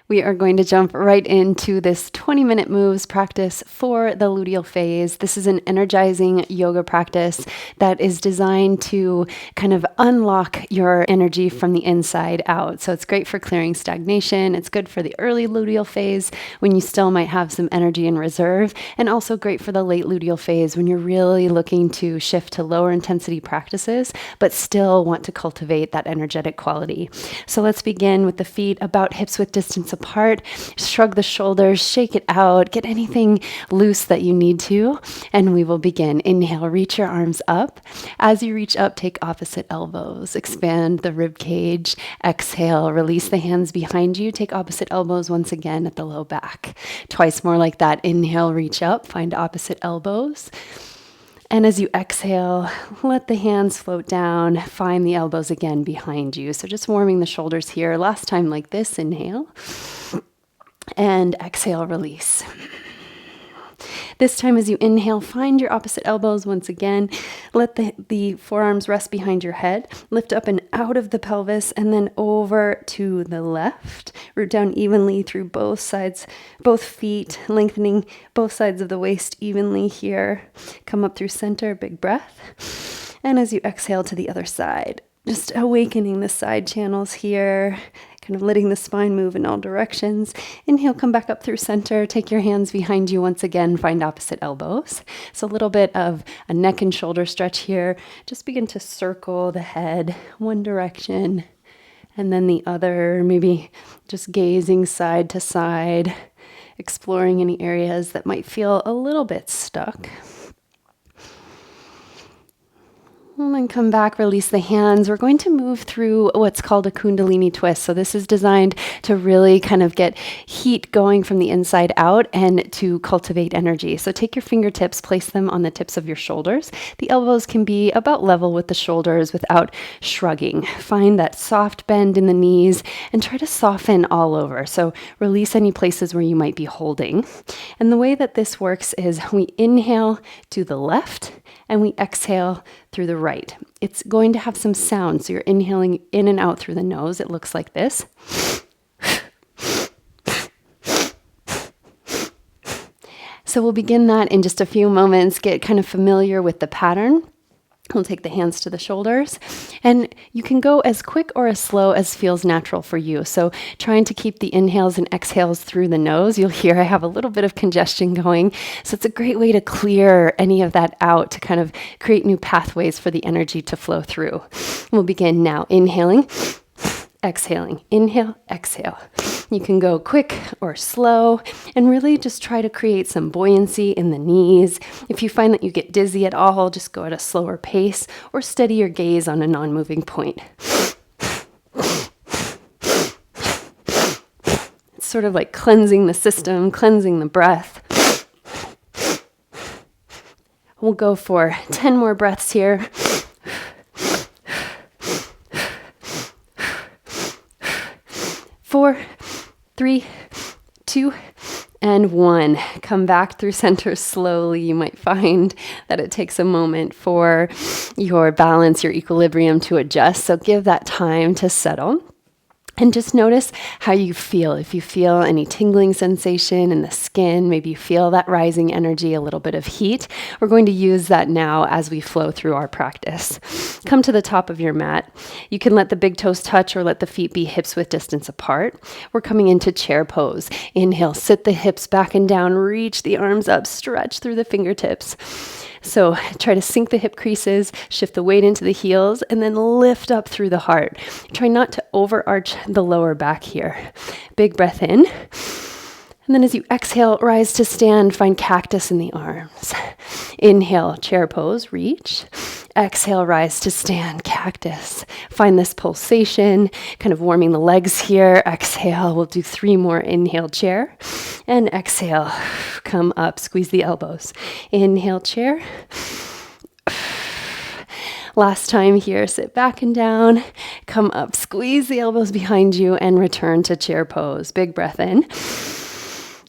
We are going to jump right into this 20-minute moves practice for the luteal phase. This is an energizing yoga practice that is designed to kind of unlock your energy from the inside out. So it's great for clearing stagnation. It's good for the early luteal phase when you still might have some energy in reserve, and also great for the late luteal phase when you're really looking to shift to lower intensity practices, but still want to cultivate that energetic quality. So let's begin with the feet about hips width distance apart. Shrug the shoulders, shake it out, get anything loose that you need to, and we will begin. Inhale, reach your arms up. As you reach up, take opposite elbows, expand the rib cage. Exhale, release the hands behind you, take opposite elbows once again at the low back. Twice more like that. Inhale, reach up, find opposite elbows. And as you exhale, let the hands float down, find the elbows again behind you. So just warming the shoulders here. Last time like this, inhale. And exhale, release. This time as you inhale, find your opposite elbows once again. Let the forearms rest behind your head. Lift up and out of the pelvis and then over to the left. Root down evenly through both sides, both feet, lengthening both sides of the waist evenly here. Come up through center, big breath. And as you exhale to the other side, just awakening the side channels here. Kind of letting the spine move in all directions. Inhale, come back up through center. Take your hands behind you once again. Find opposite elbows. So a little bit of a neck and shoulder stretch here. Just begin to circle the head one direction and then the other. Maybe just gazing side to side, exploring any areas that might feel a little bit stuck. And then come back, release the hands. We're going to move through what's called a Kundalini twist. So this is designed to really kind of get heat going from the inside out and to cultivate energy. So take your fingertips, place them on the tips of your shoulders. The elbows can be about level with the shoulders without shrugging. Find that soft bend in the knees and try to soften all over. So release any places where you might be holding. And the way that this works is we inhale to the left and we exhale through the right. It's going to have some sound. So you're inhaling in and out through the nose. It looks like this. So we'll begin that in just a few moments. Get kind of familiar with the pattern. We'll take the hands to the shoulders, and you can go as quick or as slow as feels natural for you. So trying to keep the inhales and exhales through the nose. You'll hear I have a little bit of congestion going. So it's a great way to clear any of that out to kind of create new pathways for the energy to flow through. We'll begin now. Inhaling, exhaling, inhale, exhale. You can go quick or slow and really just try to create some buoyancy in the knees. If you find that you get dizzy at all, just go at a slower pace or steady your gaze on a non-moving point. It's sort of like cleansing the system, cleansing the breath. We'll go for 10 more breaths here. 4, 3, 2, and 1. Come back through center slowly. You might find that it takes a moment for your balance, your equilibrium to adjust. So give that time to settle. And just notice how you feel. If you feel any tingling sensation in the skin, maybe you feel that rising energy, a little bit of heat, we're going to use that now as we flow through our practice. Come to the top of your mat. You can let the big toes touch or let the feet be hips width distance apart. We're coming into chair pose. Inhale, sit the hips back and down, reach the arms up, stretch through the fingertips. So try to sink the hip creases, shift the weight into the heels, and then lift up through the heart. Try not to overarch the lower back here. Big breath in. And then as you exhale, rise to stand, find cactus in the arms. Inhale, chair pose, reach. Exhale, rise to stand, cactus. Find this pulsation, kind of warming the legs here. Exhale, we'll do 3 more. Inhale, chair. And exhale, come up, squeeze the elbows. Inhale, chair. Last time here, sit back and down, come up, squeeze the elbows behind you, and return to chair pose. Big breath in.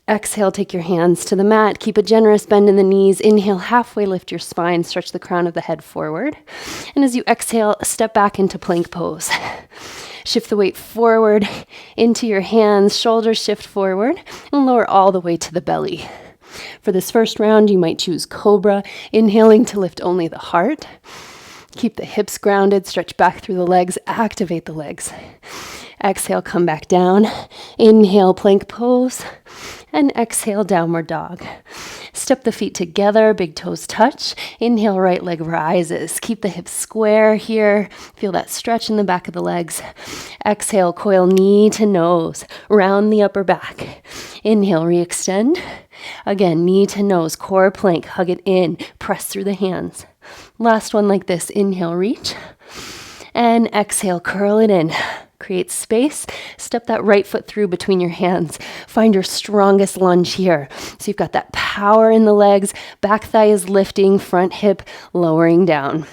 Exhale, take your hands to the mat. Keep a generous bend in the knees. Inhale, halfway lift your spine. Stretch the crown of the head forward. And as you exhale, step back into plank pose. Shift the weight forward into your hands. Shoulders shift forward and lower all the way to the belly. For this first round, you might choose cobra, inhaling to lift only the heart. Keep the hips grounded. Stretch back through the legs. Activate the legs. Exhale, come back down. Inhale, plank pose. And exhale, downward dog. Step the feet together, big toes touch. Inhale, right leg rises. Keep the hips square here. Feel that stretch in the back of the legs. Exhale, coil knee to nose. Round the upper back. Inhale, re-extend. Again, knee to nose, core plank. Hug it in. Press through the hands. Last one like this. Inhale, reach. And exhale, curl it in. Create space. Step that right foot through between your hands. Find your strongest lunge here. So you've got that power in the legs. Back thigh is lifting, front hip lowering down.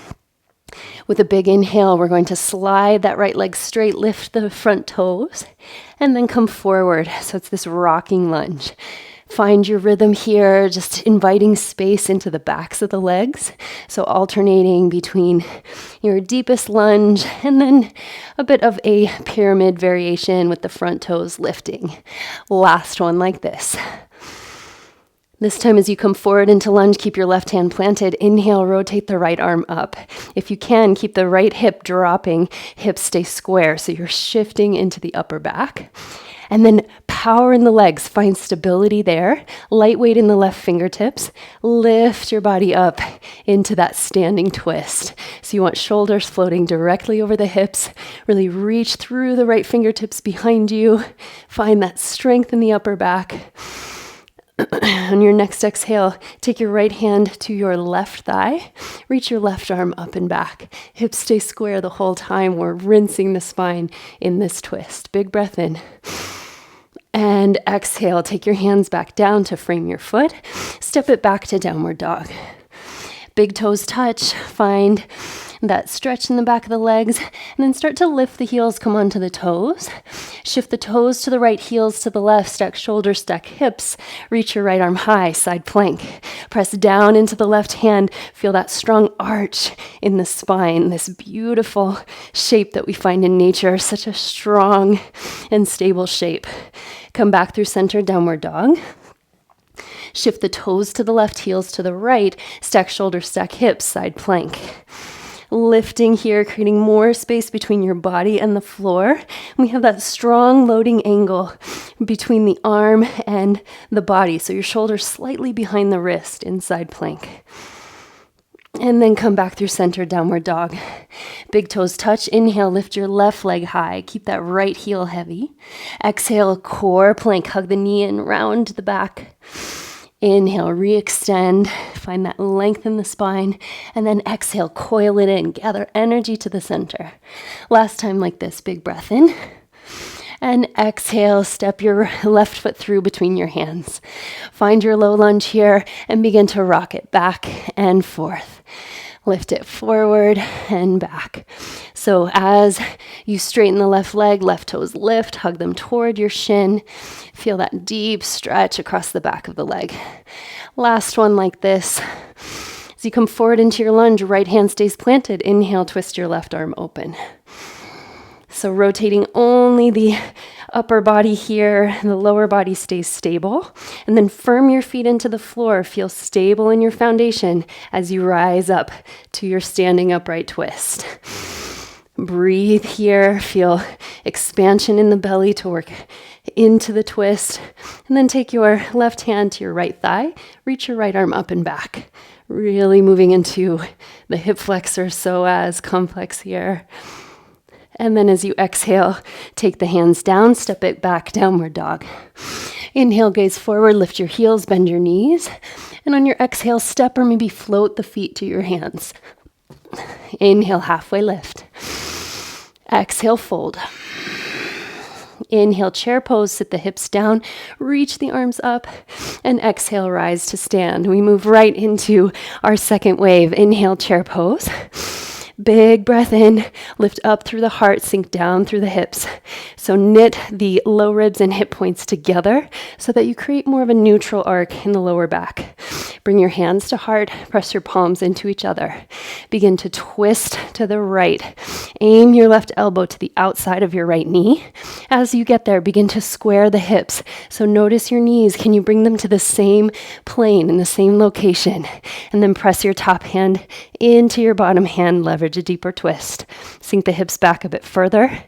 With a big inhale, we're going to slide that right leg straight, lift the front toes, and then come forward. So it's this rocking lunge. Find your rhythm here, just inviting space into the backs of the legs. So alternating between your deepest lunge and then a bit of a pyramid variation with the front toes lifting. Last one like this. This time as you come forward into lunge, keep your left hand planted. Inhale, rotate the right arm up. If you can, keep the right hip dropping. Hips stay square, so you're shifting into the upper back. And then power in the legs, find stability there. Light weight in the left fingertips. Lift your body up into that standing twist. So you want shoulders floating directly over the hips. Really reach through the right fingertips behind you. Find that strength in the upper back. On your next exhale, take your right hand to your left thigh. Reach your left arm up and back. Hips stay square the whole time. We're rinsing the spine in this twist. Big breath in. And exhale, take your hands back down to frame your foot. Step it back to downward dog. Big toes touch. Find that stretch in the back of the legs. And then start to lift the heels, come onto the toes. Shift the toes to the right, heels to the left. Stack shoulders, stack hips. Reach your right arm high, side plank. Press down into the left hand. Feel that strong arch in the spine. This beautiful shape that we find in nature. Such a strong and stable shape. Come back through center, downward dog. Shift the toes to the left, heels to the right. Stack shoulders, stack hips, side plank. Lifting here, creating more space between your body and the floor. We have that strong loading angle between the arm and the body. So your shoulders slightly behind the wrist in side plank. And then come back through center, downward dog. Big toes touch. Inhale, lift your left leg high. Keep that right heel heavy. Exhale, core plank. Hug the knee in, round the back. Inhale, re-extend. Find that length in the spine. And then exhale, coil it in. Gather energy to the center. Last time like this, big breath in. And exhale, step your left foot through between your hands. Find your low lunge here and begin to rock it back and forth. Lift it forward and back. So as you straighten the left leg, left toes lift, hug them toward your shin. Feel that deep stretch across the back of the leg. Last one like this. As you come forward into your lunge, right hand stays planted. Inhale, twist your left arm open. So rotating only the upper body here, the lower body stays stable. And then firm your feet into the floor. Feel stable in your foundation as you rise up to your standing upright twist. Breathe here. Feel expansion in the belly to work into the twist. And then take your left hand to your right thigh. Reach your right arm up and back. Really moving into the hip flexor psoas complex here. And then as you exhale, take the hands down, step it back, downward dog. Inhale, gaze forward, lift your heels, bend your knees. And on your exhale, step or maybe float the feet to your hands. Inhale, halfway lift. Exhale, fold. Inhale, chair pose, sit the hips down, reach the arms up, and exhale, rise to stand. We move right into our second wave. Inhale, chair pose. Big breath in, lift up through the heart, sink down through the hips. So knit the low ribs and hip points together so that you create more of a neutral arc in the lower back. Bring your hands to heart, press your palms into each other. Begin to twist to the right. Aim your left elbow to the outside of your right knee. As you get there, begin to square the hips. So notice your knees. Can you bring them to the same plane in the same location? And then press your top hand into your bottom hand, leverage a deeper twist. Sink the hips back a bit further.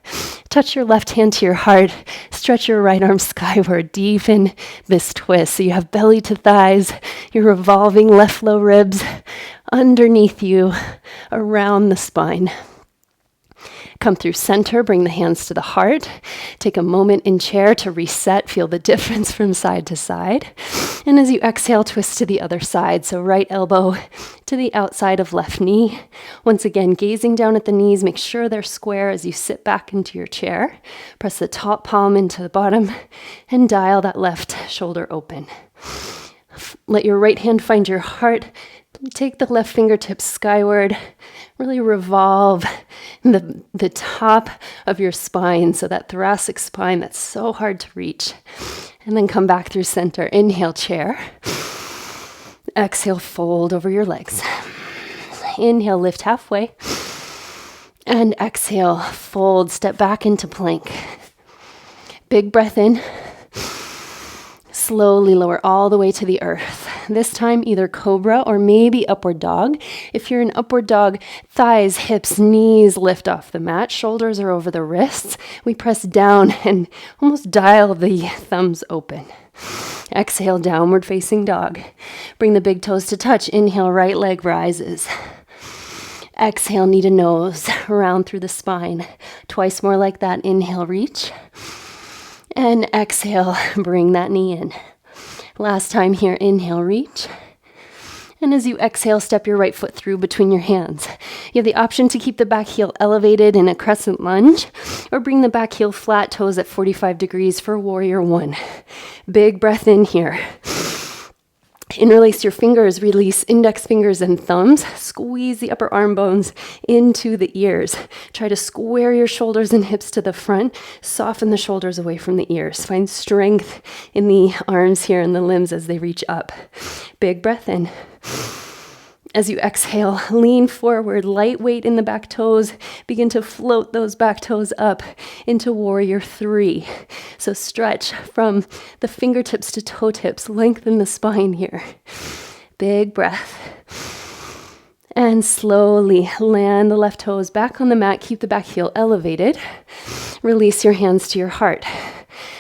Touch your left hand to your heart. Stretch your right arm skyward. Deepen this twist. So you have belly to thighs. You're revolving left low ribs underneath you, around the spine. Come through center, bring the hands to the heart. Take a moment in chair to reset, feel the difference from side to side. And as you exhale, twist to the other side. So right elbow to the outside of left knee. Once again, gazing down at the knees, make sure they're square as you sit back into your chair. Press the top palm into the bottom and dial that left shoulder open. Let your right hand find your heart. Take the left fingertips skyward. Really revolve the top of your spine, so that thoracic spine that's so hard to reach. And then come back through center. Inhale, chair. Exhale, fold over your legs. Inhale, lift halfway. And exhale, fold, step back into plank. Big breath in. Slowly lower all the way to the earth. This time either cobra or maybe upward dog. If you're in upward dog, thighs, hips, knees lift off the mat. Shoulders are over the wrists. We press down and almost dial the thumbs open. Exhale, downward facing dog. Bring the big toes to touch. Inhale, right leg rises. Exhale, knee to nose, round through the spine. Twice more like that. Inhale, reach. And exhale, bring that knee in. Last time here, inhale, reach. And as you exhale, step your right foot through between your hands. You have the option to keep the back heel elevated in a crescent lunge, or bring the back heel flat, toes at 45 degrees for warrior one. Big breath in here. Interlace your fingers, release index fingers and thumbs. Squeeze the upper arm bones into the ears. Try to square your shoulders and hips to the front. Soften the shoulders away from the ears. Find strength in the arms here and the limbs as they reach up. Big breath in. As you exhale, lean forward, light weight in the back toes. Begin to float those back toes up into warrior three. So stretch from the fingertips to toe tips. Lengthen the spine here. Big breath. And slowly land the left toes back on the mat. Keep the back heel elevated. Release your hands to your heart.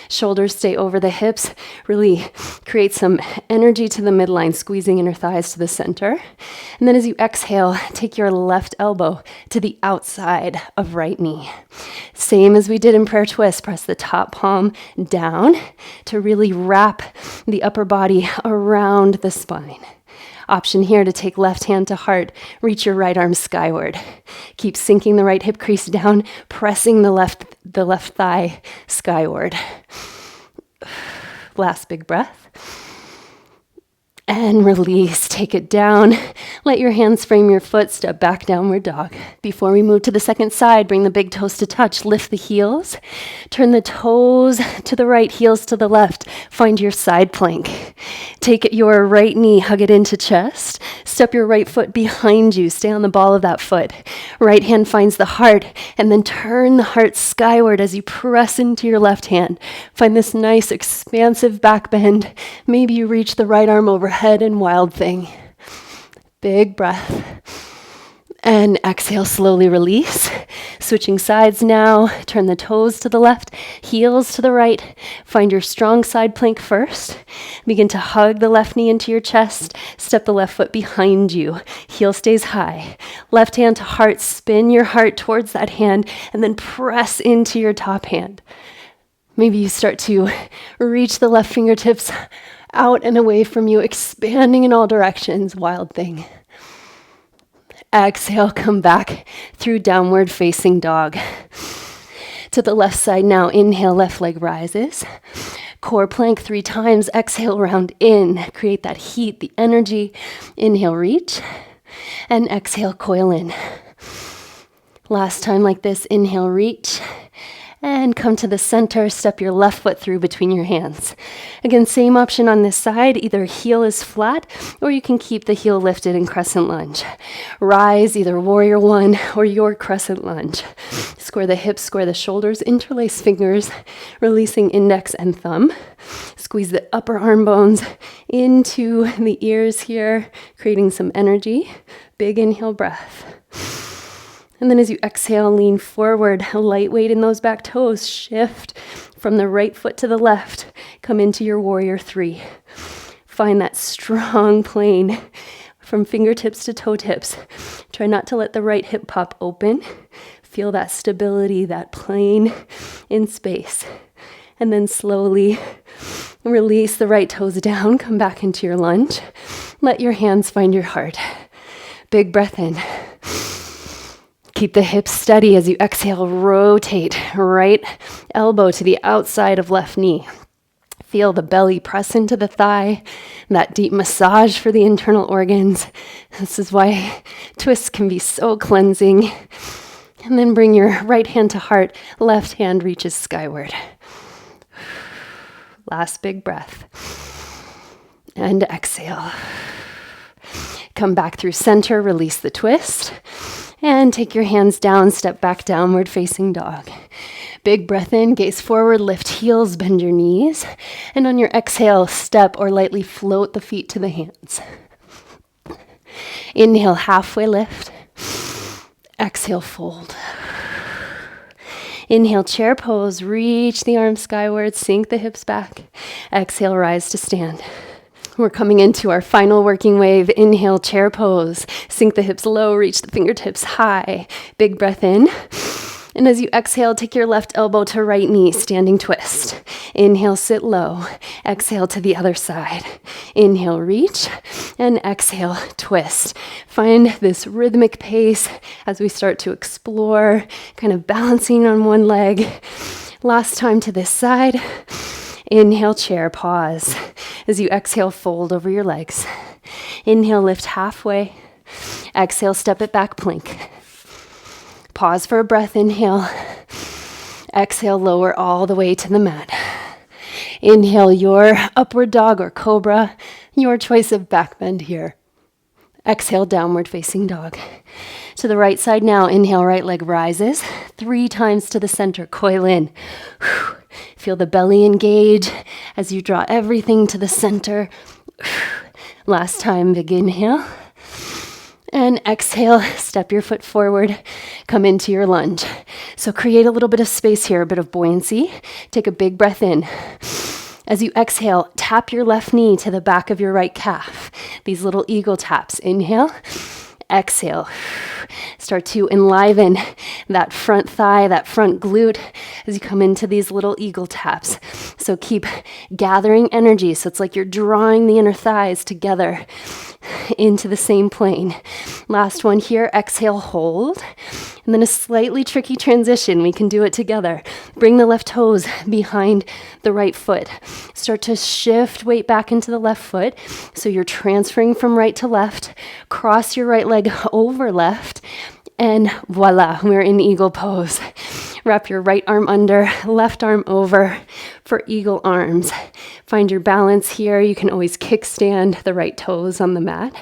Shoulders stay over the hips. Really create some energy to the midline, squeezing inner thighs to the center. And then as you exhale, take your left elbow to the outside of right knee. Same as we did in prayer twist, press the top palm down to really wrap the upper body around the spine. Option here to take left hand to heart, reach your right arm skyward. Keep sinking the right hip crease down, pressing the left thigh skyward. Last big breath. And release, take it down. Let your hands frame your foot, step back, downward dog. Before we move to the second side, bring the big toes to touch, lift the heels. Turn the toes to the right, heels to the left. Find your side plank. Take your right knee, hug it into chest. Step your right foot behind you, stay on the ball of that foot. Right hand finds the heart, and then turn the heart skyward as you press into your left hand. Find this nice expansive back bend. Maybe you reach the right arm overhead and wild thing. Big breath. And exhale, slowly release. Switching sides now. Turn the toes to the left, heels to the right. Find your strong side plank first. Begin to hug the left knee into your chest. Step the left foot behind you. Heel stays high. Left hand to heart. Spin your heart towards that hand and then press into your top hand. Maybe you start to reach the left fingertips out and away from you, expanding in all directions. Wild thing. Exhale, come back through downward facing dog. To the left side now, inhale, left leg rises. Core plank 3 times, exhale, round in. Create that heat, the energy. Inhale, reach. And exhale, coil in. Last time like this, inhale, reach. And come to the center, step your left foot through between your hands. Again, same option on this side, either heel is flat or you can keep the heel lifted in crescent lunge. Rise, either warrior one or your crescent lunge. Square the hips, square the shoulders, interlace fingers, releasing index and thumb. Squeeze the upper arm bones into the ears here, creating some energy. Big inhale breath. And then as you exhale, lean forward, light weight in those back toes. Shift from the right foot to the left. Come into your warrior three. Find that strong plane from fingertips to toe tips. Try not to let the right hip pop open. Feel that stability, that plane in space. And then slowly release the right toes down. Come back into your lunge. Let your hands find your heart. Big breath in. Keep the hips steady as you exhale, rotate right elbow to the outside of left knee. Feel the belly press into the thigh, that deep massage for the internal organs. This is why twists can be so cleansing. And then bring your right hand to heart, left hand reaches skyward. Last big breath. And exhale. Come back through center, release the twist. And take your hands down, step back, downward facing dog. Big breath in, gaze forward, lift heels, bend your knees. And on your exhale, step or lightly float the feet to the hands. Inhale, halfway lift. Exhale, fold. Inhale, chair pose, reach the arms skyward, sink the hips back. Exhale, rise to stand. We're coming into our final working wave. Inhale, chair pose. Sink the hips low, reach the fingertips high. Big breath in. And as you exhale, take your left elbow to right knee, standing twist. Inhale, sit low. Exhale to the other side. Inhale, reach. And exhale, twist. Find this rhythmic pace as we start to explore, kind of balancing on one leg. Last time to this side. Inhale, chair, pause. As you exhale, fold over your legs. Inhale, lift halfway. Exhale, step it back, plank. Pause for a breath, inhale. Exhale, lower all the way to the mat. Inhale, your upward dog or cobra, your choice of back bend here. Exhale, downward facing dog. To the right side now, inhale, right leg rises. 3 times to the center, coil in. Feel the belly engage as you draw everything to the center. Last time, big inhale. And exhale, step your foot forward, come into your lunge. So create a little bit of space here, a bit of buoyancy. Take a big breath in. As you exhale, tap your left knee to the back of your right calf. These little eagle taps. Inhale, exhale. Start to enliven that front thigh, that front glute as you come into these little eagle taps. So keep gathering energy. So it's like you're drawing the inner thighs together into the same plane. Last one here, exhale, hold. And then a slightly tricky transition. We can do it together. Bring the left toes behind the right foot. Start to shift weight back into the left foot. So you're transferring from right to left. Cross your right leg over left. And voila, we're in eagle pose. Wrap your right arm under, left arm over for eagle arms. Find your balance here. You can always kickstand the right toes on the mat.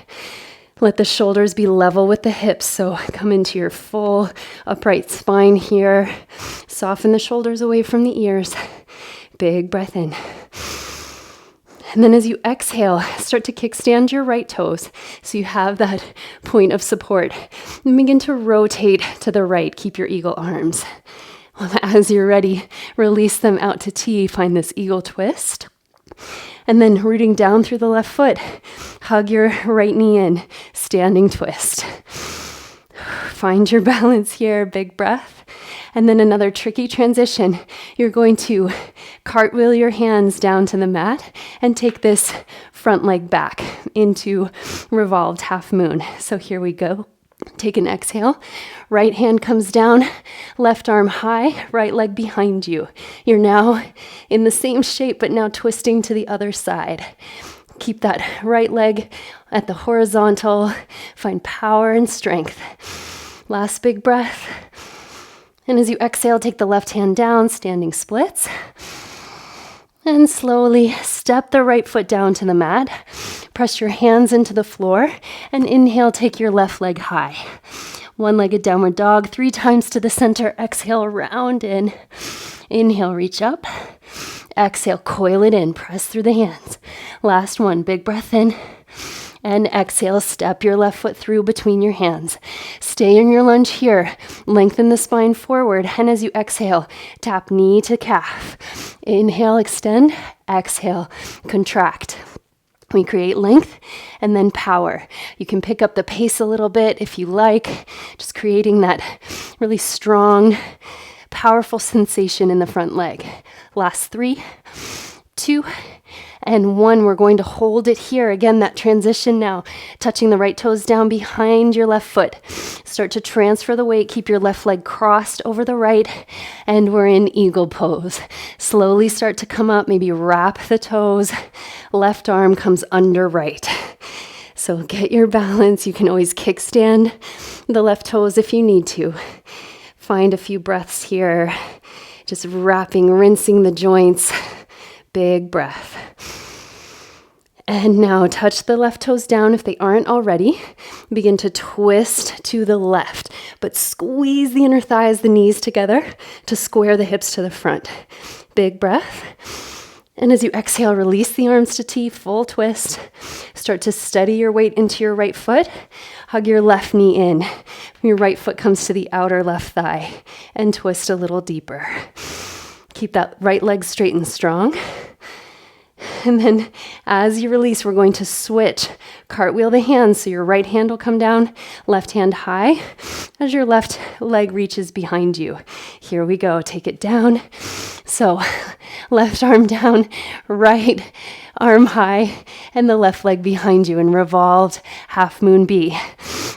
Let the shoulders be level with the hips. So come into your full upright spine here. Soften the shoulders away from the ears. Big breath in. And then as you exhale, start to kickstand your right toes so you have that point of support. And begin to rotate to the right. Keep your eagle arms. As you're ready, release them out to T. Find this eagle twist. And then rooting down through the left foot, hug your right knee in, standing twist. Find your balance here, big breath. And then another tricky transition. You're going to cartwheel your hands down to the mat and take this front leg back into revolved half moon. So here we go. Take an exhale. Right hand comes down, left arm high, right leg behind you. You're now in the same shape, but now twisting to the other side. Keep that right leg at the horizontal. Find power and strength. Last big breath. And as you exhale, take the left hand down, standing splits. And slowly step the right foot down to the mat. Press your hands into the floor. And inhale, take your left leg high. One-legged downward dog, 3 times to the center. Exhale, round in. Inhale, reach up. Exhale, coil it in. Press through the hands. Last one, big breath in. And exhale, step your left foot through between your hands. Stay in your lunge here. Lengthen the spine forward. And as you exhale, tap knee to calf. Inhale, extend. Exhale, contract. We create length and then power. You can pick up the pace a little bit if you like, just creating that really strong, powerful sensation in the front leg. Last 3, 2, and 1. We're going to hold it here. Again, that transition now, touching the right toes down behind your left foot. Start to transfer the weight. Keep your left leg crossed over the right. And we're in eagle pose. Slowly start to come up. Maybe wrap the toes. Left arm comes under right. So get your balance. You can always kickstand the left toes if you need to. Find a few breaths here. Just wrapping, rinsing the joints. Big breath. And now touch the left toes down if they aren't already. Begin to twist to the left, but squeeze the inner thighs, the knees together to square the hips to the front. Big breath. And as you exhale, release the arms to T, full twist. Start to steady your weight into your right foot. Hug your left knee in. Your right foot comes to the outer left thigh and twist a little deeper. Keep that right leg straight and strong. And then as you release, we're going to switch. Cartwheel the hands. So your right hand will come down, left hand high as your left leg reaches behind you. Here we go. Take it down. So left arm down, right arm high, and the left leg behind you in revolved half moon B.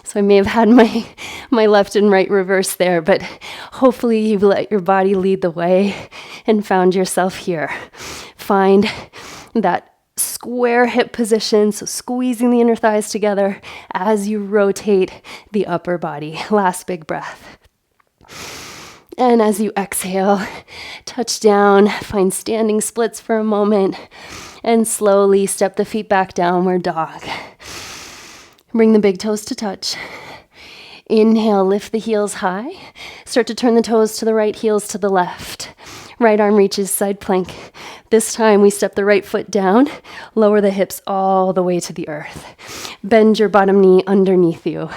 So I may have had my left and right reverse there, but hopefully you've let your body lead the way and found yourself here. Find that square hip position, so squeezing the inner thighs together as you rotate the upper body. Last big breath. And as you exhale, touch down, find standing splits for a moment, and slowly step the feet back, downward dog. Bring the big toes to touch. Inhale, lift the heels high. Start to turn the toes to the right, heels to the left. Right arm reaches side plank. This time we step the right foot down, lower the hips all the way to the earth. Bend your bottom knee underneath you,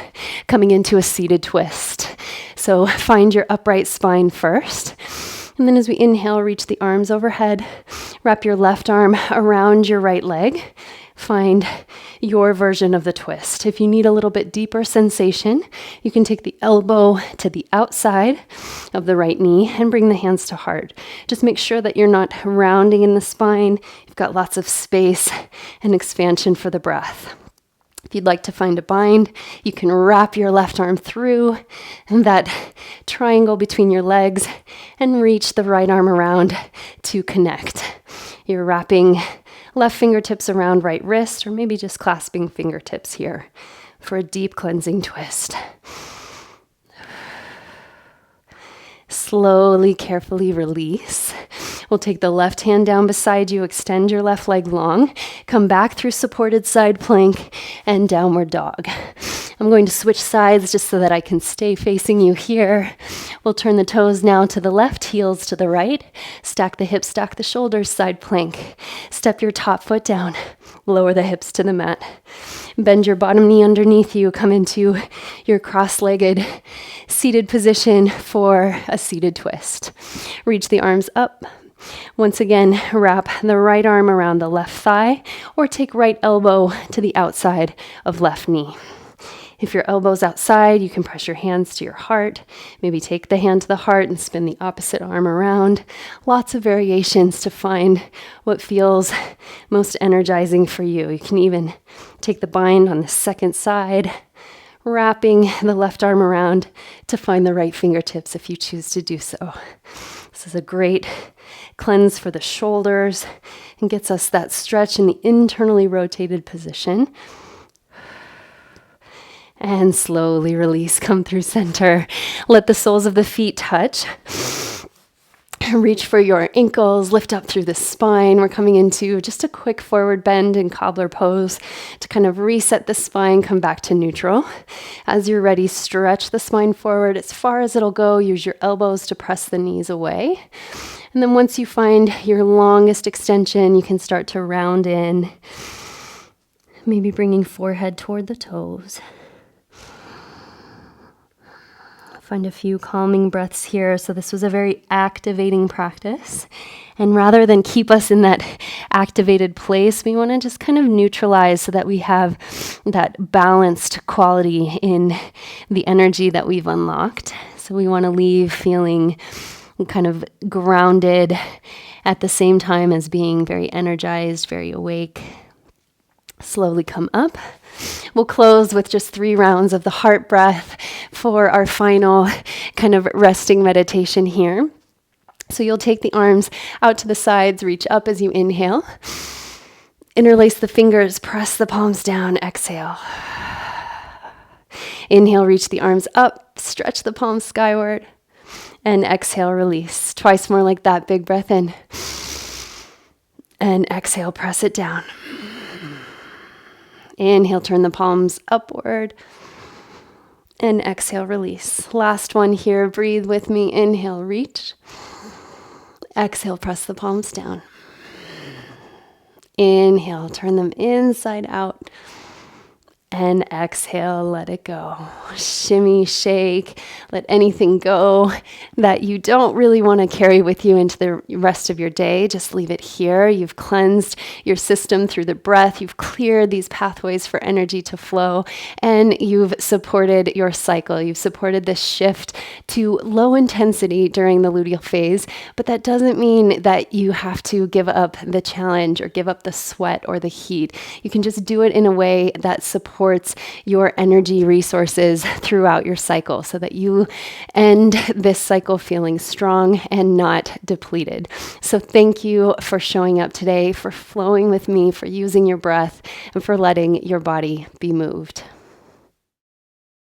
coming into a seated twist. So find your upright spine first. And then as we inhale, reach the arms overhead. Wrap your left arm around your right leg. Find your version of the twist. If you need a little bit deeper sensation, you can take the elbow to the outside of the right knee and bring the hands to heart. Just make sure that you're not rounding in the spine. You've got lots of space and expansion for the breath. If you'd like to find a bind, you can wrap your left arm through that triangle between your legs and reach the right arm around to connect. You're wrapping left fingertips around right wrist, or maybe just clasping fingertips here for a deep cleansing twist. Slowly, carefully release. We'll take the left hand down beside you, extend your left leg long, come back through supported side plank and downward dog. I'm going to switch sides just so that I can stay facing you here. We'll turn the toes now to the left, heels to the right. Stack the hips, stack the shoulders, side plank. Step your top foot down. Lower the hips to the mat. Bend your bottom knee underneath you. Come into your cross-legged seated position for a seated twist. Reach the arms up. Once again, wrap the right arm around the left thigh or take right elbow to the outside of left knee. If your elbow's outside, you can press your hands to your heart. Maybe take the hand to the heart and spin the opposite arm around. Lots of variations to find what feels most energizing for you. You can even take the bind on the second side, wrapping the left arm around to find the right fingertips if you choose to do so. This is a great cleanse for the shoulders and gets us that stretch in the internally rotated position. And slowly release, come through center. Let the soles of the feet touch. Reach for your ankles, lift up through the spine. We're coming into just a quick forward bend in cobbler pose to kind of reset the spine, come back to neutral. As you're ready, stretch the spine forward as far as it'll go. Use your elbows to press the knees away. And then once you find your longest extension, you can start to round in, maybe bringing forehead toward the toes. Find a few calming breaths here. So this was a very activating practice. And rather than keep us in that activated place, we want to just kind of neutralize so that we have that balanced quality in the energy that we've unlocked. So we want to leave feeling kind of grounded at the same time as being very energized, very awake. Slowly come up. We'll close with just 3 rounds of the heart breath for our final kind of resting meditation here. So you'll take the arms out to the sides, reach up as you inhale. Interlace the fingers, press the palms down, exhale. Inhale, reach the arms up, stretch the palms skyward, and exhale, release. Twice more like that, big breath in. And exhale, press it down. Inhale, turn the palms upward. And exhale, release. Last one here. Breathe with me. Inhale, reach. Exhale, press the palms down. Inhale, turn them inside out. And exhale, let it go. Shimmy, shake, let anything go that you don't really want to carry with you into the rest of your day. Just leave it here. You've cleansed your system through the breath. You've cleared these pathways for energy to flow, and you've supported your cycle. You've supported this shift to low intensity during the luteal phase, but that doesn't mean that you have to give up the challenge or give up the sweat or the heat. You can just do it in a way that supports your energy resources throughout your cycle so that you end this cycle feeling strong and not depleted. So thank you for showing up today, for flowing with me, for using your breath, and for letting your body be moved.